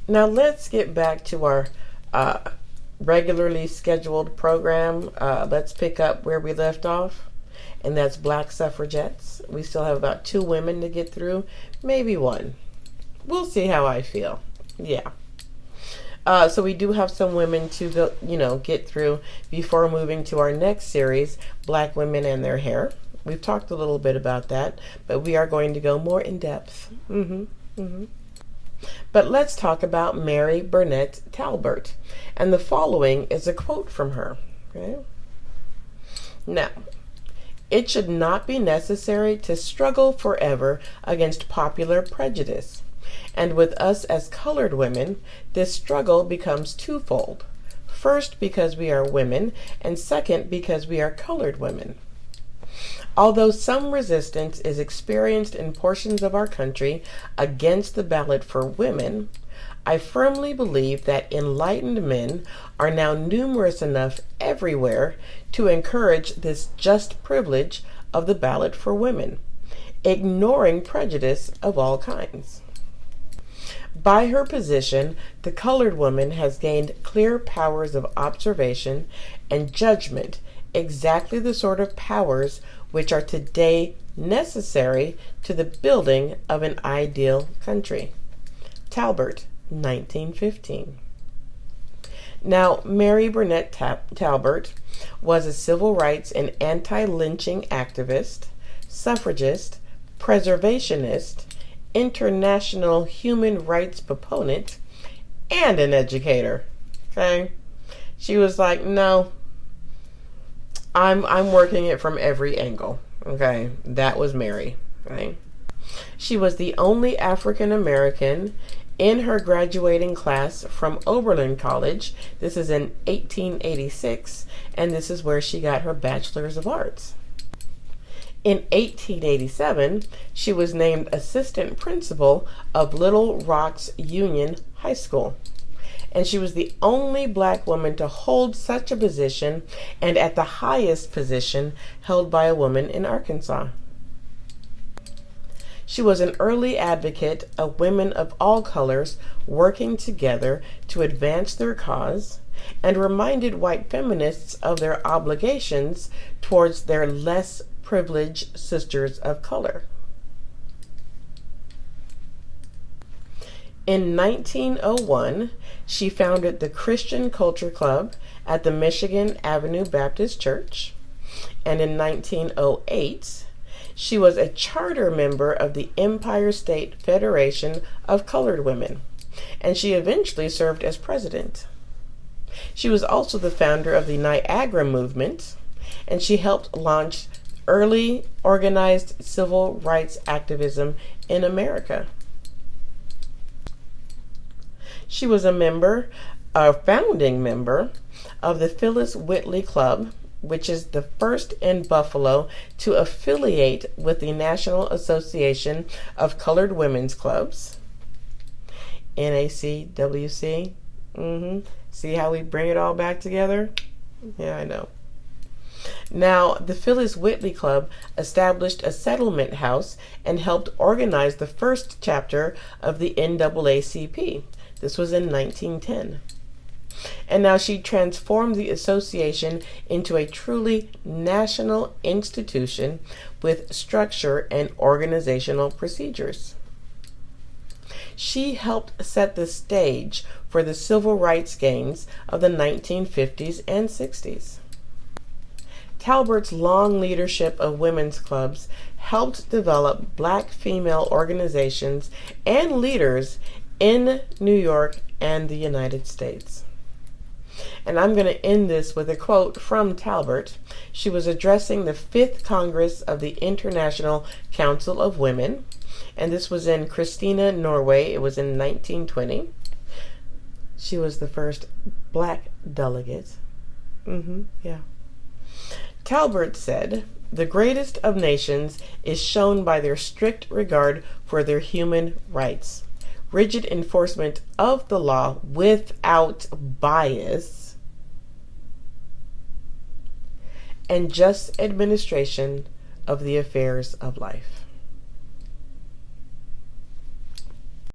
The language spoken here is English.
Now let's get back to our uh, regularly scheduled program. Let's pick up where we left off, and that's black suffragettes. We still have about 2 women to get through, maybe 1. We'll see how I feel. Yeah. So we do have some women to go, get through before moving to our next series, Black Women and Their Hair. We've talked a little bit about that, but we are going to go more in depth. But let's talk about Mary Burnett Talbert. And the following is a quote from her. Okay? Now, it should not be necessary to struggle forever against popular prejudice. And with us as colored women, this struggle becomes twofold. First, because we are women, and second, because we are colored women. Although some resistance is experienced in portions of our country against the ballot for women, I firmly believe that enlightened men are now numerous enough everywhere to encourage this just privilege of the ballot for women, ignoring prejudice of all kinds. By her position, the colored woman has gained clear powers of observation and judgment, exactly the sort of powers which are today necessary to the building of an ideal country. Talbert, 1915. Now, Mary Burnett Talbert was a civil rights and anti-lynching activist, suffragist, preservationist, international human rights proponent, and an educator. Okay? She was like, no, I'm working it from every angle. Okay? That was Mary. Right? She was the only African American in her graduating class from Oberlin College. This is in 1886, and this is where she got her Bachelor's of Arts. In 1887, she was named assistant principal of Little Rock's Union High School. And she was the only black woman to hold such a position, and at the highest position held by a woman in Arkansas. She was an early advocate of women of all colors working together to advance their cause, and reminded white feminists of their obligations towards their less privileged sisters of color. In 1901, she founded the Christian Culture Club at the Michigan Avenue Baptist Church, and in 1908, she was a charter member of the Empire State Federation of Colored Women, and she eventually served as president. She was also the founder of the Niagara Movement, and she helped launch early organized civil rights activism in America. She was a founding member of the Phyllis Whitley Club, which is the first in Buffalo to affiliate with the National Association of Colored Women's Clubs, NACWC. See how we bring it all back together? Yeah, I know. Now, the Phyllis Whitley Club established a settlement house and helped organize the first chapter of the NAACP. This was in 1910. And now she transformed the association into a truly national institution with structure and organizational procedures. She helped set the stage for the civil rights gains of the 1950s and 60s. Talbert's long leadership of women's clubs helped develop black female organizations and leaders in New York and the United States. And I'm going to end this with a quote from Talbert. She was addressing the 5th Congress of the International Council of Women, and this was in Christina, Norway. It was in 1920. She was the first black delegate. Yeah. Talbert said, "The greatest of nations is shown by their strict regard for their human rights, rigid enforcement of the law without bias, and just administration of the affairs of life."